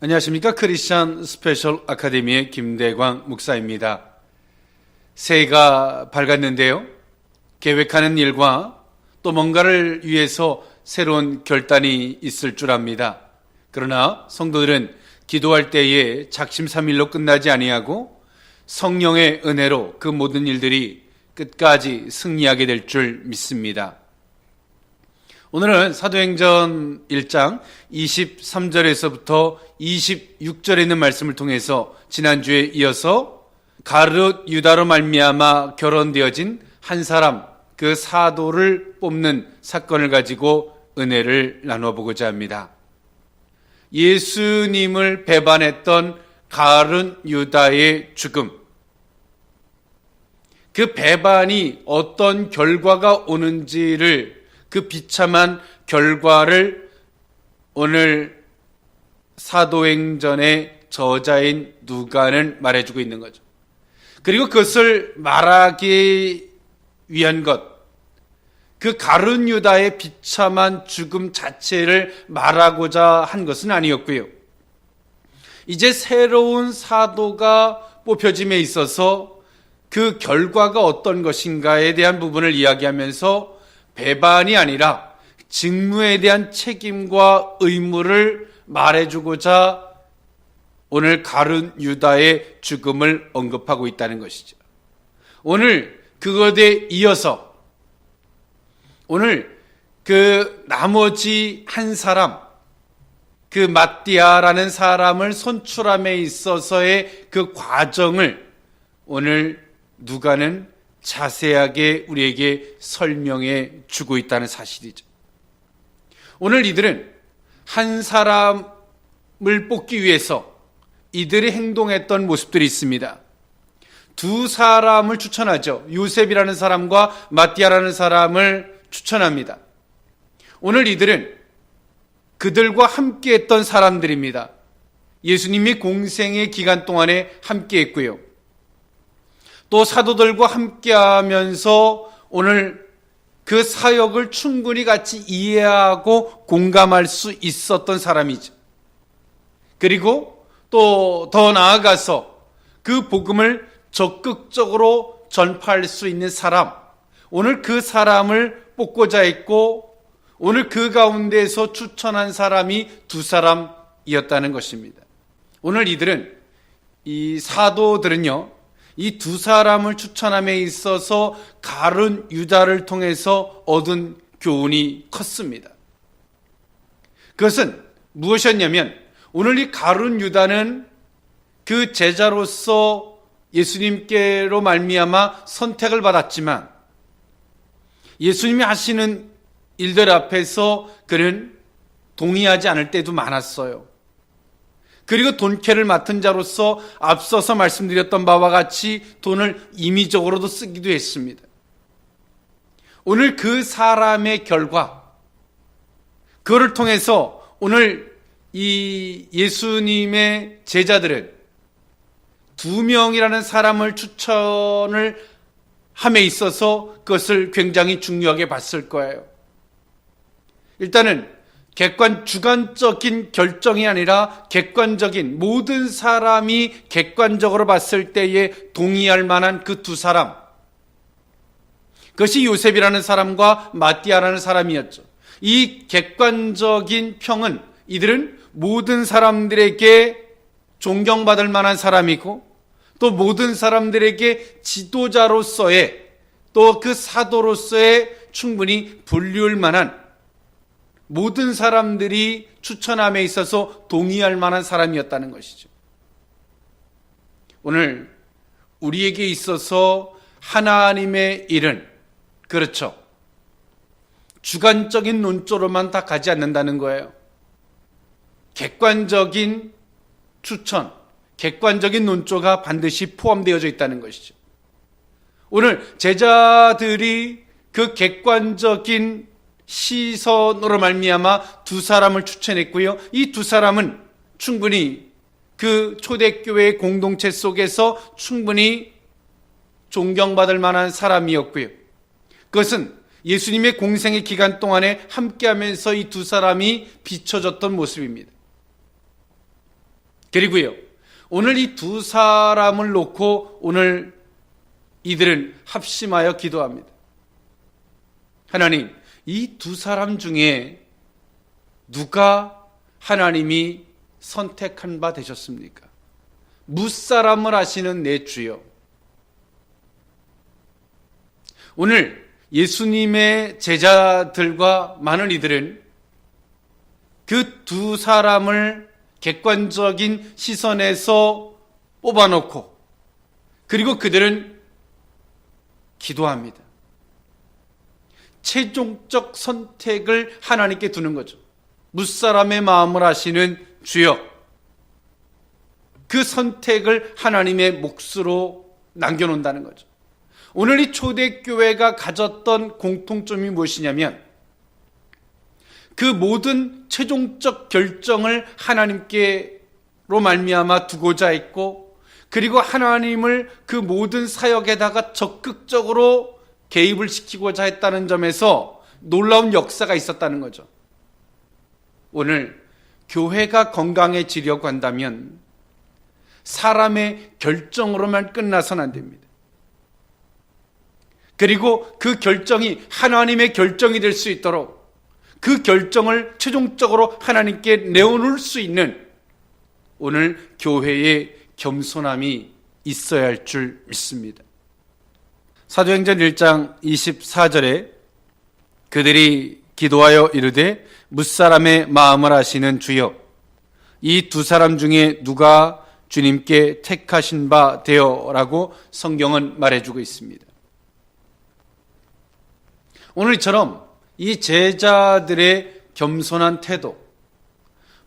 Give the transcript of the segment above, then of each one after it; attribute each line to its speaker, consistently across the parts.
Speaker 1: 안녕하십니까. 크리스천 스페셜 아카데미의 김대광 목사입니다. 새해가 밝았는데요. 계획하는 일과 또 뭔가를 위해서 새로운 결단이 있을 줄 압니다. 그러나 성도들은 기도할 때에 작심삼일로 끝나지 아니하고 성령의 은혜로 그 모든 일들이 끝까지 승리하게 될 줄 믿습니다. 오늘은 사도행전 1장 23절에서부터 26절에 있는 말씀을 통해서 지난주에 이어서 가룟 유다로 말미암아 결혼되어진 한 사람, 그 사도를 뽑는 사건을 가지고 은혜를 나눠보고자 합니다. 예수님을 배반했던 가룟 유다의 죽음, 그 배반이 어떤 결과가 오는지를, 그 비참한 결과를 오늘 사도행전의 저자인 누가는 말해주고 있는 거죠. 그리고 그것을 말하기 위한 것, 그 가룟 유다의 비참한 죽음 자체를 말하고자 한 것은 아니었고요. 이제 새로운 사도가 뽑혀짐에 있어서 그 결과가 어떤 것인가에 대한 부분을 이야기하면서 배반이 아니라 직무에 대한 책임과 의무를 말해주고자 오늘 가룟 유다의 죽음을 언급하고 있다는 것이죠. 오늘 그것에 이어서 오늘 그 나머지 한 사람, 그 마띠아라는 사람을 선출함에 있어서의 그 과정을 오늘 누가는 자세하게 우리에게 설명해 주고 있다는 사실이죠. 오늘 이들은 한 사람을 뽑기 위해서 이들이 행동했던 모습들이 있습니다. 두 사람을 추천하죠. 요셉이라는 사람과 마띠아라는 사람을 추천합니다. 오늘 이들은 그들과 함께 했던 사람들입니다. 예수님이 공생의 기간 동안에 함께 했고요. 또 사도들과 함께 하면서 오늘 그 사역을 충분히 같이 이해하고 공감할 수 있었던 사람이죠. 그리고 또 더 나아가서 그 복음을 적극적으로 전파할 수 있는 사람, 오늘 그 사람을 뽑고자 했고 오늘 그 가운데서 추천한 사람이 두 사람이었다는 것입니다. 오늘 이 사도들은요, 이 두 사람을 추천함에 있어서 가룟 유다를 통해서 얻은 교훈이 컸습니다. 그것은 무엇이었냐면 오늘 이 가룟 유다는 그 제자로서 예수님께로 말미암아 선택을 받았지만 예수님이 하시는 일들 앞에서 그는 동의하지 않을 때도 많았어요. 그리고 돈캐를 맡은 자로서 앞서서 말씀드렸던 바와 같이 돈을 임의적으로도 쓰기도 했습니다. 오늘 그 사람의 결과, 그거를 통해서 오늘 이 예수님의 제자들은 두 명이라는 사람을 추천을 함에 있어서 그것을 굉장히 중요하게 봤을 거예요. 일단은 주관적인 결정이 아니라 객관적인, 모든 사람이 객관적으로 봤을 때에 동의할 만한 그 두 사람, 그것이 요셉이라는 사람과 마띠아라는 사람이었죠. 이 객관적인 평은 이들은 모든 사람들에게 존경받을 만한 사람이고 또 모든 사람들에게 지도자로서의, 또 그 사도로서의 충분히 불리울 만한, 모든 사람들이 추천함에 있어서 동의할 만한 사람이었다는 것이죠. 오늘 우리에게 있어서 하나님의 일은, 그렇죠, 주관적인 논조로만 다 가지 않는다는 거예요. 객관적인 추천, 객관적인 논조가 반드시 포함되어져 있다는 것이죠. 오늘 제자들이 그 객관적인 시선으로 말미암아 두 사람을 추천했고요. 이 두 사람은 충분히 그 초대교회 공동체 속에서 충분히 존경받을 만한 사람이었고요. 그것은 예수님의 공생의 기간 동안에 함께하면서 이 두 사람이 비춰졌던 모습입니다. 그리고요, 오늘 이 두 사람을 놓고 오늘 이들은 합심하여 기도합니다. 하나님, 이 두 사람 중에 누가 하나님이 선택한 바 되셨습니까? 무사람을 아시는 내 주여. 오늘 예수님의 제자들과 많은 이들은 그 두 사람을 객관적인 시선에서 뽑아놓고 그리고 그들은 기도합니다. 최종적 선택을 하나님께 두는 거죠. 무사람의 마음을 아시는 주여. 그 선택을 하나님의 몫으로 남겨놓는다는 거죠. 오늘 이 초대교회가 가졌던 공통점이 무엇이냐면 그 모든 최종적 결정을 하나님께로 말미암아 두고자 했고 그리고 하나님을 그 모든 사역에다가 적극적으로 개입을 시키고자 했다는 점에서 놀라운 역사가 있었다는 거죠. 오늘 교회가 건강해지려고 한다면 사람의 결정으로만 끝나서는 안 됩니다. 그리고 그 결정이 하나님의 결정이 될 수 있도록 그 결정을 최종적으로 하나님께 내어놓을 수 있는 오늘 교회의 겸손함이 있어야 할 줄 믿습니다. 사도행전 1장 24절에 그들이 기도하여 이르되 무사람의 마음을 아시는 주여, 이 두 사람 중에 누가 주님께 택하신 바 되어라고 성경은 말해주고 있습니다. 오늘처럼 이 제자들의 겸손한 태도,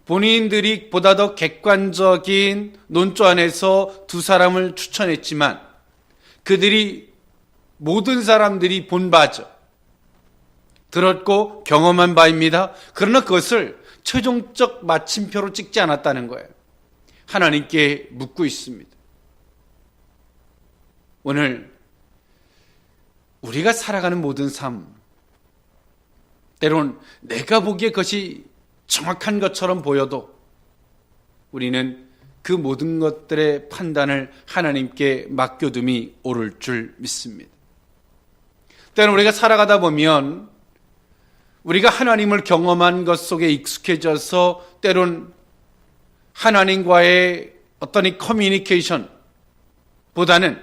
Speaker 1: 본인들이 보다 더 객관적인 논조 안에서 두 사람을 추천했지만 그들이 모든 사람들이 본 바죠. 들었고 경험한 바입니다. 그러나 그것을 최종적 마침표로 찍지 않았다는 거예요. 하나님께 묻고 있습니다. 오늘 우리가 살아가는 모든 삶, 때론 내가 보기에 그것이 정확한 것처럼 보여도 우리는 그 모든 것들의 판단을 하나님께 맡겨둠이 옳을 줄 믿습니다. 때론 우리가 살아가다 보면 우리가 하나님을 경험한 것 속에 익숙해져서 때론 하나님과의 어떤 이 커뮤니케이션 보다는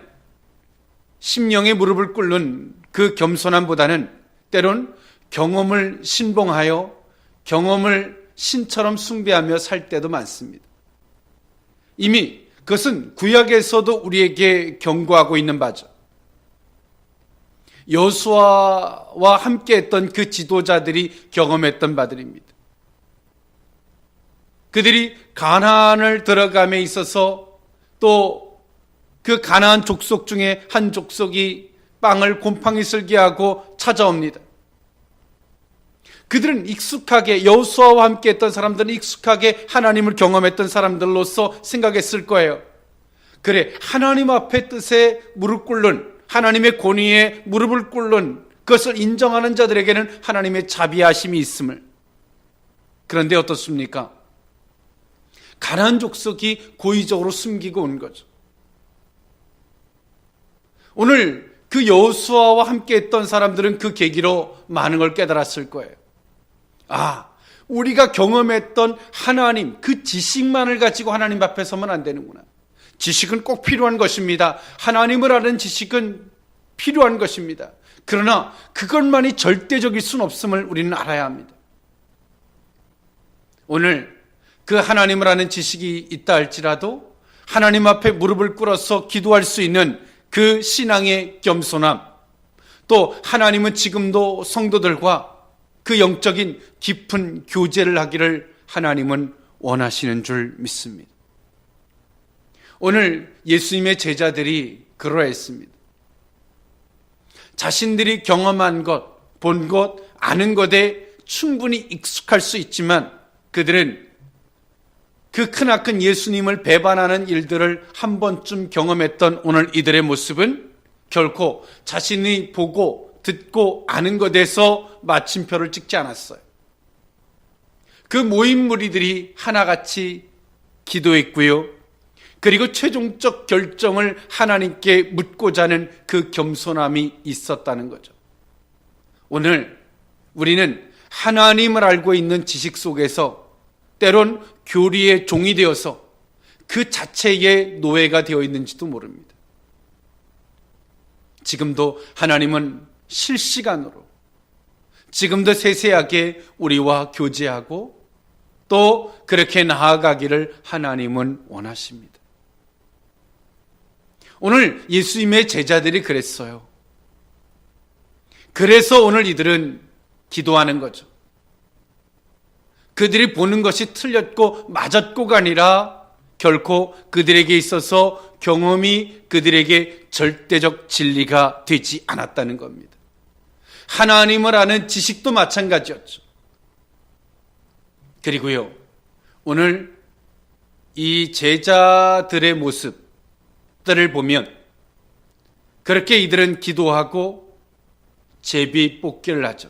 Speaker 1: 심령의 무릎을 꿇는 그 겸손함보다는 때론 경험을 신봉하여 경험을 신처럼 숭배하며 살 때도 많습니다. 이미 그것은 구약에서도 우리에게 경고하고 있는 바죠. 여호수아와 함께 했던 그 지도자들이 경험했던 바들입니다. 그들이 가나안을 들어감에 있어서 또 그 가나안 족속 중에 한 족속이 빵을 곰팡이 쓸게 하고 찾아옵니다. 그들은 익숙하게, 여호수아와 함께 했던 사람들은 익숙하게 하나님을 경험했던 사람들로서 생각했을 거예요. 그래, 하나님 앞에 뜻에 무릎 꿇는, 하나님의 권위에 무릎을 꿇는 그것을 인정하는 자들에게는 하나님의 자비하심이 있음을. 그런데 어떻습니까? 가나안 족속이 고의적으로 숨기고 온 거죠. 오늘 그 여호수아와 함께 했던 사람들은 그 계기로 많은 걸 깨달았을 거예요. 아, 우리가 경험했던 하나님, 그 지식만을 가지고 하나님 앞에 서면 안 되는구나. 지식은 꼭 필요한 것입니다. 하나님을 아는 지식은 필요한 것입니다. 그러나 그것만이 절대적일 수는 없음을 우리는 알아야 합니다. 오늘 그 하나님을 아는 지식이 있다 할지라도 하나님 앞에 무릎을 꿇어서 기도할 수 있는 그 신앙의 겸손함, 또 하나님은 지금도 성도들과 그 영적인 깊은 교제를 하기를 하나님은 원하시는 줄 믿습니다. 오늘 예수님의 제자들이 그러했습니다. 자신들이 경험한 것, 본 것, 아는 것에 충분히 익숙할 수 있지만 그들은 그 크나큰 예수님을 배반하는 일들을 한 번쯤 경험했던 오늘 이들의 모습은 결코 자신이 보고 듣고 아는 것에서 마침표를 찍지 않았어요. 그 모인 무리들이 하나같이 기도했고요. 그리고 최종적 결정을 하나님께 묻고자 하는 그 겸손함이 있었다는 거죠. 오늘 우리는 하나님을 알고 있는 지식 속에서 때론 교리의 종이 되어서 그 자체의 노예가 되어 있는지도 모릅니다. 지금도 하나님은 실시간으로, 지금도 세세하게 우리와 교제하고 또 그렇게 나아가기를 하나님은 원하십니다. 오늘 예수님의 제자들이 그랬어요. 그래서 오늘 이들은 기도하는 거죠. 그들이 보는 것이 틀렸고 맞았고가 아니라 결코 그들에게 있어서 경험이 그들에게 절대적 진리가 되지 않았다는 겁니다. 하나님을 아는 지식도 마찬가지였죠. 그리고요, 오늘 이 제자들의 모습들을 보면 그렇게 이들은 기도하고 제비 뽑기를 하죠.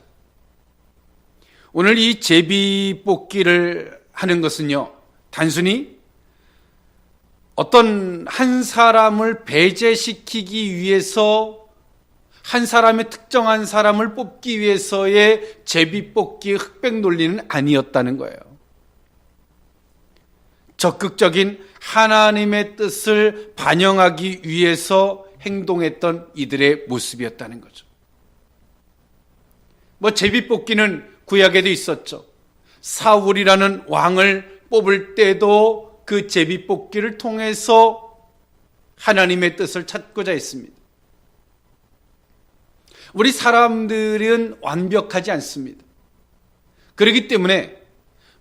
Speaker 1: 오늘 이 제비 뽑기를 하는 것은요, 단순히 어떤 한 사람을 배제시키기 위해서 한 사람의 특정한 사람을 뽑기 위해서의 제비 뽑기의 흑백 논리는 아니었다는 거예요. 적극적인 하나님의 뜻을 반영하기 위해서 행동했던 이들의 모습이었다는 거죠. 제비 뽑기는 구약에도 있었죠. 사울이라는 왕을 뽑을 때도 그 제비 뽑기를 통해서 하나님의 뜻을 찾고자 했습니다. 우리 사람들은 완벽하지 않습니다. 그렇기 때문에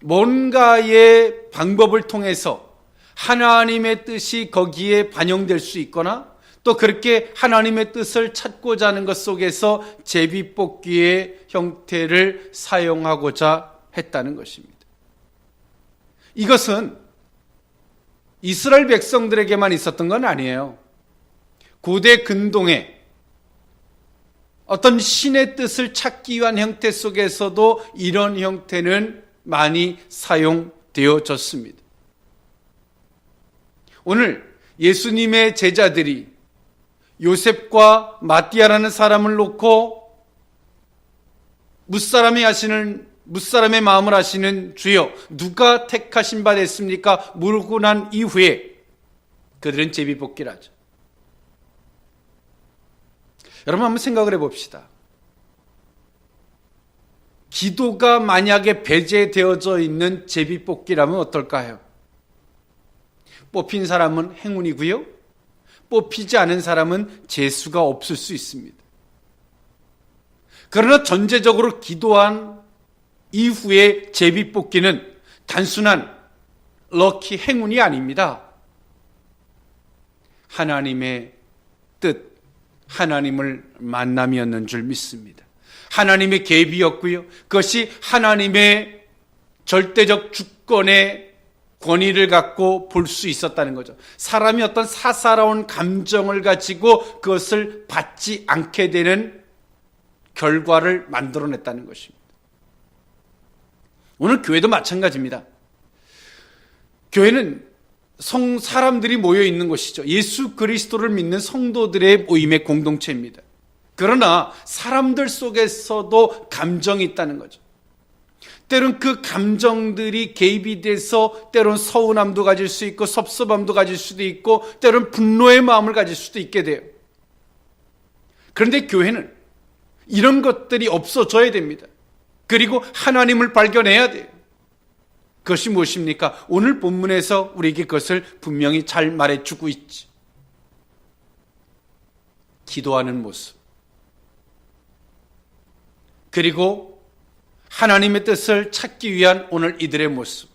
Speaker 1: 뭔가의 방법을 통해서 하나님의 뜻이 거기에 반영될 수 있거나 또 그렇게 하나님의 뜻을 찾고자 하는 것 속에서 제비뽑기의 형태를 사용하고자 했다는 것입니다. 이것은 이스라엘 백성들에게만 있었던 건 아니에요. 고대 근동에 어떤 신의 뜻을 찾기 위한 형태 속에서도 이런 형태는 많이 사용되어졌습니다. 오늘 예수님의 제자들이 요셉과 마띠아라는 사람을 놓고 뭇사람의 마음을 아시는 주여 누가 택하신 바 됐습니까? 물고 난 이후에 그들은 제비뽑기를 하죠. 여러분 한번 생각을 해봅시다. 기도가 만약에 배제되어져 있는 제비뽑기라면 어떨까요? 뽑힌 사람은 행운이고요. 뽑히지 않은 사람은 재수가 없을 수 있습니다. 그러나 전제적으로 기도한 이후의 제비뽑기는 단순한 럭키 행운이 아닙니다. 하나님의 뜻, 하나님을 만남이었는 줄 믿습니다. 하나님의 계비였고요. 그것이 하나님의 절대적 주권의 권위를 갖고 볼 수 있었다는 거죠. 사람이 어떤 사사로운 감정을 가지고 그것을 받지 않게 되는 결과를 만들어냈다는 것입니다. 오늘 교회도 마찬가지입니다. 교회는 사람들이 모여 있는 곳이죠. 예수 그리스도를 믿는 성도들의 모임의 공동체입니다. 그러나 사람들 속에서도 감정이 있다는 거죠. 때론 그 감정들이 개입이 돼서 때론 서운함도 가질 수 있고 섭섭함도 가질 수도 있고 때론 분노의 마음을 가질 수도 있게 돼요. 그런데 교회는 이런 것들이 없어져야 됩니다. 그리고 하나님을 발견해야 돼요. 그것이 무엇입니까? 오늘 본문에서 우리에게 그것을 분명히 잘 말해주고 있지. 기도하는 모습. 그리고 하나님의 뜻을 찾기 위한 오늘 이들의 모습.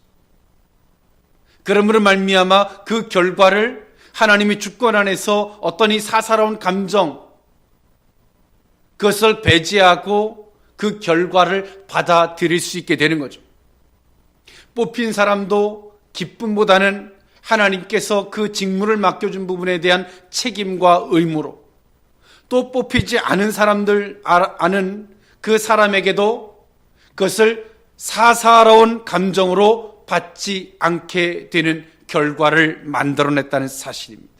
Speaker 1: 그러므로 말미암아 그 결과를 하나님의 주권 안에서 어떤 이 사사로운 감정, 그것을 배제하고 그 결과를 받아들일 수 있게 되는 거죠. 뽑힌 사람도 기쁨보다는 하나님께서 그 직무를 맡겨준 부분에 대한 책임과 의무로, 또 뽑히지 않은 사람들 아는 그 사람에게도 그것을 사사로운 감정으로 받지 않게 되는 결과를 만들어냈다는 사실입니다.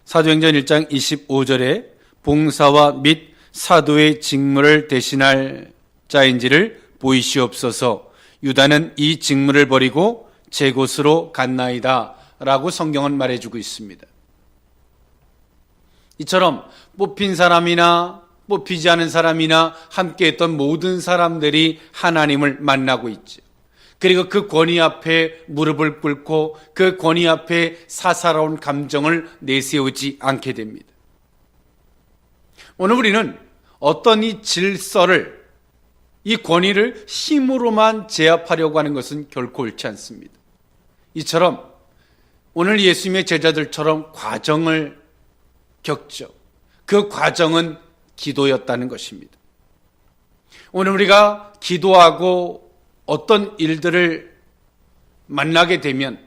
Speaker 1: 사도행전 1장 25절에 봉사와 및 사도의 직무를 대신할 자인지를 보이시옵소서. 유다는 이 직무를 버리고 제 곳으로 갔나이다 라고 성경은 말해주고 있습니다. 이처럼 뽑힌 사람이나 뽑히지 않은 사람이나 함께했던 모든 사람들이 하나님을 만나고 있죠. 그리고 그 권위 앞에 무릎을 꿇고 그 권위 앞에 사사로운 감정을 내세우지 않게 됩니다. 오늘 우리는 어떤 이 질서를, 이 권위를 힘으로만 제압하려고 하는 것은 결코 옳지 않습니다. 이처럼 오늘 예수님의 제자들처럼 과정을 겪죠. 그 과정은 기도였다는 것입니다. 오늘 우리가 기도하고 어떤 일들을 만나게 되면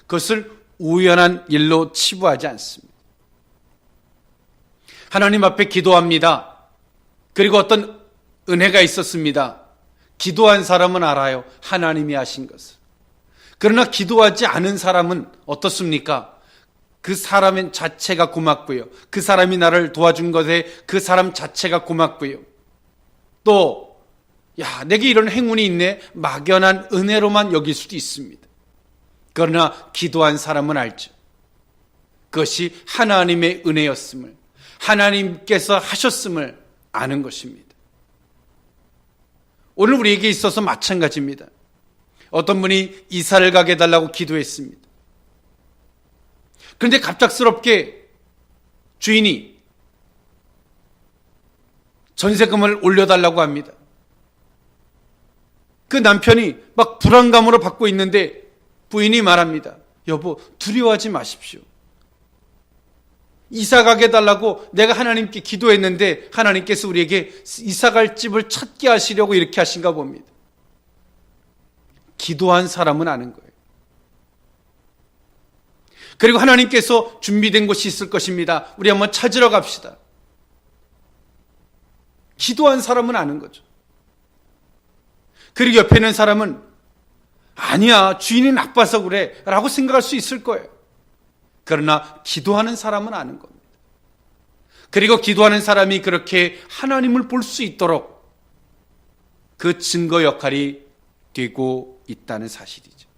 Speaker 1: 그것을 우연한 일로 치부하지 않습니다. 하나님 앞에 기도합니다. 그리고 어떤 은혜가 있었습니다. 기도한 사람은 알아요. 하나님이 하신 것을. 그러나 기도하지 않은 사람은 어떻습니까? 그 사람 자체가 고맙고요. 그 사람이 나를 도와준 것에 그 사람 자체가 고맙고요. 또 내게 이런 행운이 있네, 막연한 은혜로만 여길 수도 있습니다. 그러나 기도한 사람은 알죠. 그것이 하나님의 은혜였음을, 하나님께서 하셨음을 아는 것입니다. 오늘 우리에게 있어서 마찬가지입니다. 어떤 분이 이사를 가게 해달라고 기도했습니다. 그런데 갑작스럽게 주인이 전세금을 올려달라고 합니다. 그 남편이 막 불안감으로 받고 있는데 부인이 말합니다. 여보, 두려워하지 마십시오. 이사 가게 해달라고 내가 하나님께 기도했는데 하나님께서 우리에게 이사 갈 집을 찾게 하시려고 이렇게 하신가 봅니다. 기도한 사람은 아는 거예요. 그리고 하나님께서 준비된 곳이 있을 것입니다. 우리 한번 찾으러 갑시다. 기도한 사람은 아는 거죠. 그리고 옆에 있는 사람은 아니야, 주인이 나빠서 그래 라고 생각할 수 있을 거예요. 그러나 기도하는 사람은 아는 겁니다. 그리고 기도하는 사람이 그렇게 하나님을 볼 수 있도록 그 증거 역할이 되고 있다는 사실이죠.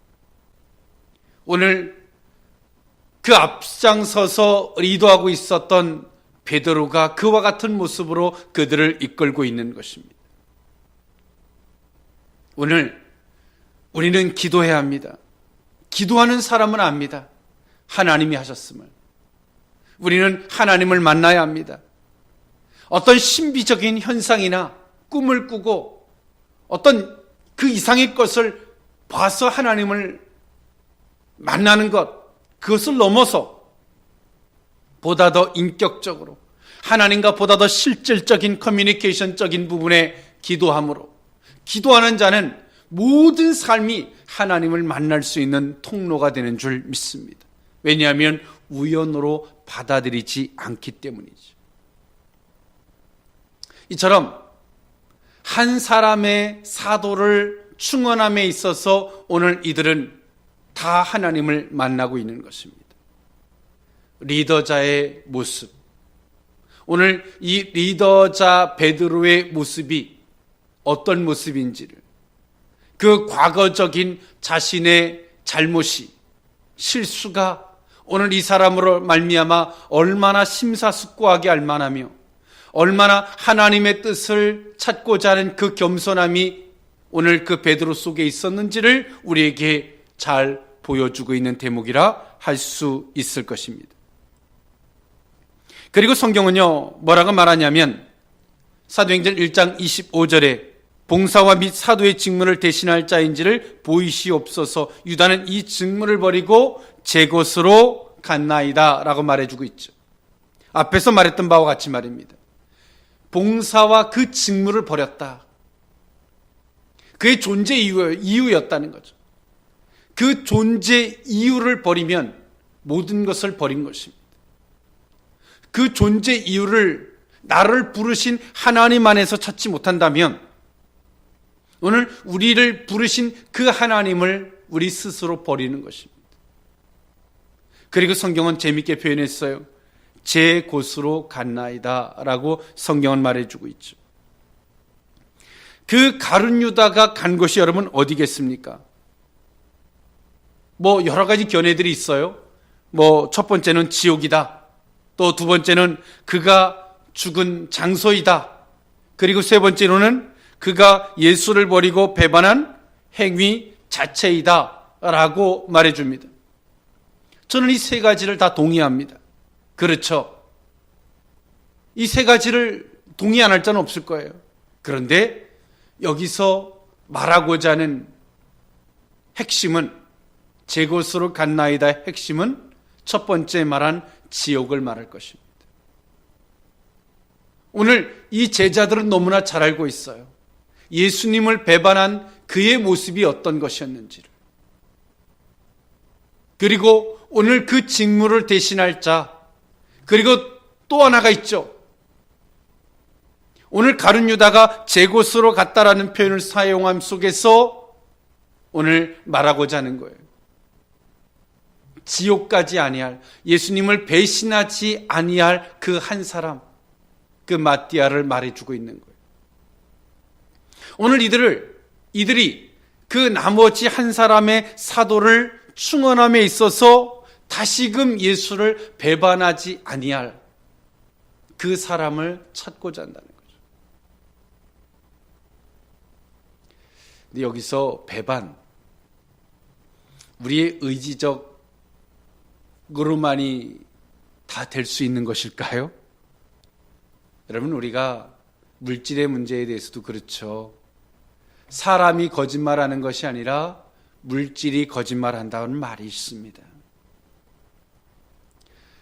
Speaker 1: 오늘 그 앞장서서 리더하고 있었던 베드로가 그와 같은 모습으로 그들을 이끌고 있는 것입니다. 오늘 우리는 기도해야 합니다. 기도하는 사람은 압니다. 하나님이 하셨음을. 우리는 하나님을 만나야 합니다. 어떤 신비적인 현상이나 꿈을 꾸고 어떤 그 이상의 것을 봐서 하나님을 만나는 것, 그것을 넘어서 보다 더 인격적으로 하나님과 보다 더 실질적인 커뮤니케이션적인 부분에 기도함으로, 기도하는 자는 모든 삶이 하나님을 만날 수 있는 통로가 되는 줄 믿습니다. 왜냐하면 우연으로 받아들이지 않기 때문이죠. 이처럼 한 사람의 사도를 충원함에 있어서 오늘 이들은 다 하나님을 만나고 있는 것입니다. 리더자의 모습, 오늘 이 리더자 베드로의 모습이 어떤 모습인지를, 그 과거적인 자신의 잘못이, 실수가 오늘 이 사람으로 말미암아 얼마나 심사숙고하게 알만하며 얼마나 하나님의 뜻을 찾고자 하는 그 겸손함이 오늘 그 베드로 속에 있었는지를 우리에게 잘 보여주고 있는 대목이라 할 수 있을 것입니다. 그리고 성경은요, 뭐라고 말하냐면 사도행전 1장 25절에 봉사와 및 사도의 직무를 대신할 자인지를 보이시옵소서. 유다는 이 직무를 버리고 제 곳으로 갔나이다 라고 말해주고 있죠. 앞에서 말했던 바와 같이 말입니다. 봉사와 그 직무를 버렸다. 그의 존재 이유였다는 거죠. 그 존재 이유를 버리면 모든 것을 버린 것입니다. 그 존재 이유를 나를 부르신 하나님 안에서 찾지 못한다면 오늘 우리를 부르신 그 하나님을 우리 스스로 버리는 것입니다. 그리고 성경은 재밌게 표현했어요. 제 곳으로 갔나이다 라고 성경은 말해주고 있죠. 그 가룟 유다가 간 곳이 여러분 어디겠습니까? 뭐 여러 가지 견해들이 있어요. 뭐 첫 번째는 지옥이다. 또 두 번째는 그가 죽은 장소이다. 그리고 세 번째로는 그가 예수를 버리고 배반한 행위 자체이다 라고 말해줍니다. 저는 이 세 가지를 다 동의합니다. 그렇죠. 이 세 가지를 동의 안 할 자는 없을 거예요. 그런데 여기서 말하고자 하는 핵심은, 제 곳으로 갔나이다의 핵심은 첫 번째 말한 지옥을 말할 것입니다. 오늘 이 제자들은 너무나 잘 알고 있어요. 예수님을 배반한 그의 모습이 어떤 것이었는지를. 그리고 오늘 그 직무를 대신할 자, 그리고 또 하나가 있죠. 오늘 가룟 유다가 제 곳으로 갔다라는 표현을 사용함 속에서 오늘 말하고자 하는 거예요. 지옥까지 아니할, 예수님을 배신하지 아니할 그 한 사람, 그 마띠아를 말해주고 있는 거예요. 오늘 이들이 그 나머지 한 사람의 사도를 충원함에 있어서 다시금 예수를 배반하지 아니할 그 사람을 찾고자 한다는 거죠. 근데 여기서 배반, 우리의 의지적으로만이 다 될 수 있는 것일까요? 여러분, 우리가 물질의 문제에 대해서도 그렇죠. 사람이 거짓말하는 것이 아니라 물질이 거짓말한다는 말이 있습니다.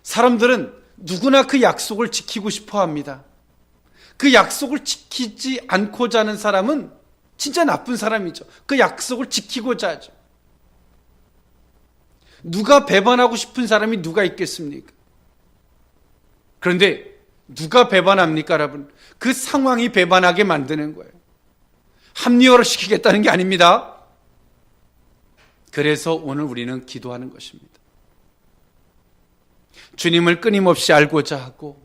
Speaker 1: 사람들은 누구나 그 약속을 지키고 싶어 합니다. 그 약속을 지키지 않고자 하는 사람은 진짜 나쁜 사람이죠. 그 약속을 지키고자 하죠. 누가 배반하고 싶은 사람이 누가 있겠습니까? 그런데 누가 배반합니까, 여러분? 그 상황이 배반하게 만드는 거예요. 합리화를 시키겠다는 게 아닙니다. 그래서 오늘 우리는 기도하는 것입니다. 주님을 끊임없이 알고자 하고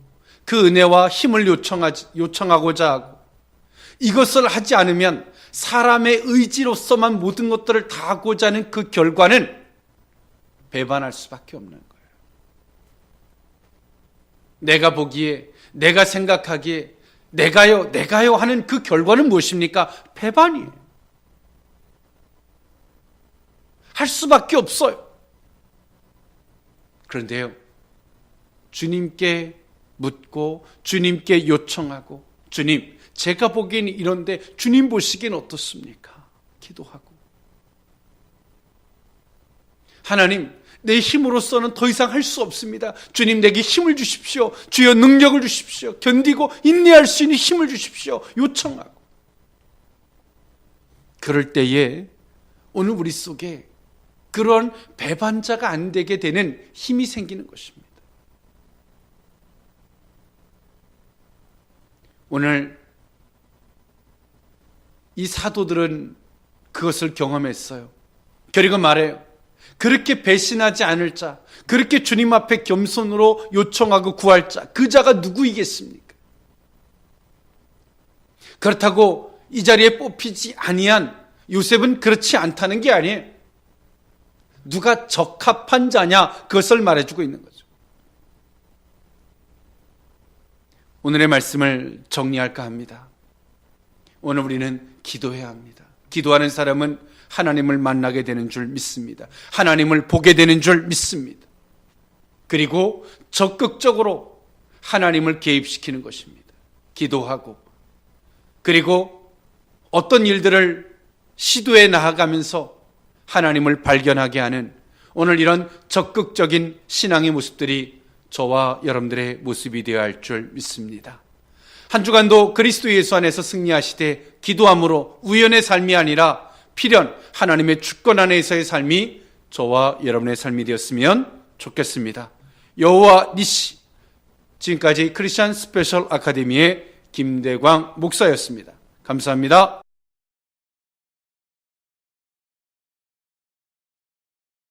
Speaker 1: 그 은혜와 힘을 요청하고자 하고, 이것을 하지 않으면 사람의 의지로서만 모든 것들을 다 하고자 하는 그 결과는 배반할 수밖에 없는 거예요. 내가 보기에, 내가 생각하기에 내가요 하는 그 결과는 무엇입니까? 배반이에요. 할 수밖에 없어요. 그런데요, 주님께 묻고 주님께 요청하고, 주님, 제가 보기엔 이런데 주님 보시기엔 어떻습니까? 기도하고, 하나님, 내 힘으로서는 더 이상 할 수 없습니다. 주님, 내게 힘을 주십시오. 주여, 능력을 주십시오. 견디고 인내할 수 있는 힘을 주십시오. 요청하고, 그럴 때에 오늘 우리 속에 그런 배반자가 안 되게 되는 힘이 생기는 것입니다. 오늘 이 사도들은 그것을 경험했어요. 그리고 말해요. 그렇게 배신하지 않을 자, 그렇게 주님 앞에 겸손으로 요청하고 구할 자, 그 자가 누구이겠습니까? 그렇다고 이 자리에 뽑히지 아니한 요셉은 그렇지 않다는 게 아니에요. 누가 적합한 자냐, 그것을 말해주고 있는 거죠. 오늘의 말씀을 정리할까 합니다. 오늘 우리는 기도해야 합니다. 기도하는 사람은 하나님을 만나게 되는 줄 믿습니다. 하나님을 보게 되는 줄 믿습니다. 그리고 적극적으로 하나님을 개입시키는 것입니다. 기도하고, 그리고 어떤 일들을 시도해 나아가면서 하나님을 발견하게 하는 오늘 이런 적극적인 신앙의 모습들이 저와 여러분들의 모습이 되어야 할 줄 믿습니다. 한 주간도 그리스도 예수 안에서 승리하시되 기도함으로 우연의 삶이 아니라 필연 하나님의 주권 안에서의 삶이 저와 여러분의 삶이 되었으면 좋겠습니다. 여호와 니시, 지금까지 크리스천 스페셜 아카데미의 김대광 목사였습니다. 감사합니다.